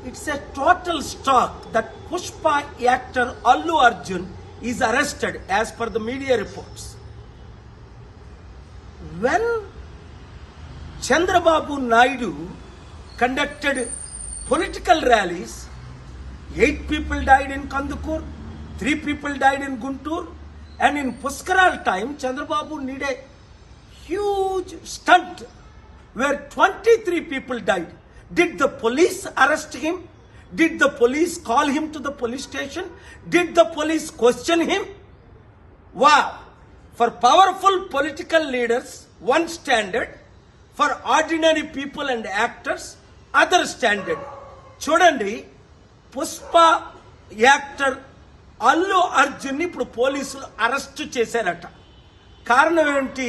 It's a total shock that Pushpa actor Allu Arjun is arrested as per the media reports. When Chandrababu Naidu conducted political rallies, 8 people died in Kandukur, 3 people died in Guntur, and in Puskaral time, Chandrababu did a huge stunt where 23 people died. Did the police arrest him? Did the police call him to the police station? Did the police question him? Wow! For powerful political leaders, one standard. For ordinary people and actors, other standard. చూడండి, Pushpa actor Allu Arjun ఇప్పుడు పోలీసులు arrest చేశారట. కారణం ఏంటి?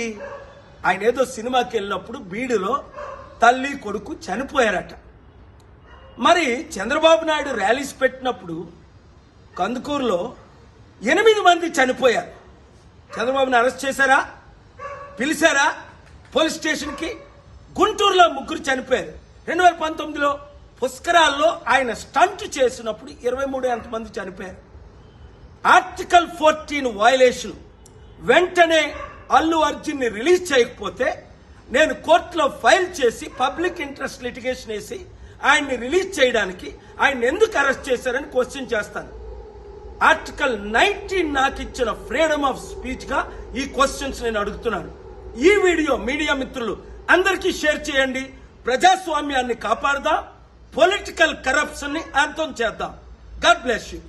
ఆయన ఏదో సినిమాకి వెళ్ళినప్పుడు బీడులో తల్లి కొడుకు చనిపోయారట. మరి చంద్రబాబు నాయుడు ర్యాలీస్ పెట్టినప్పుడు కందుకూరులో 8 మంది చనిపోయారు. చంద్రబాబుని అరెస్ట్ చేశారా? పిలిచారా పోలీస్ స్టేషన్కి? గుంటూరులో 3 చనిపోయారు. 2019లో పుష్కరాల్లో ఆయన స్టంట్ చేసినప్పుడు 23 మంది చనిపోయారు. Article 14 violation. వెంటనే అల్లు అర్జున్ని రిలీజ్ చేయకపోతే నేను కోర్టులో ఫైల్ చేసి పబ్లిక్ ఇంట్రెస్ట్ లిటిగేషన్ వేసి ఆయన్ని రిలీజ్ చేయడానికి ఆయన ఎందుకు అరెస్ట్ చేశారని క్వశ్చన్ చేస్తాను. ఆర్టికల్ 19 నాకు ఇచ్చిన ఫ్రీడమ్ ఆఫ్ స్పీచ్ గా ఈ క్వశ్చన్స్ నేను అడుగుతున్నాను. ఈ వీడియో మీడియా మిత్రులు అందరికీ షేర్ చేయండి. ప్రజాస్వామ్యాన్ని కాపాడదాం, పొలిటికల్ కరప్షన్ ని అంతం చేద్దాం. God bless you.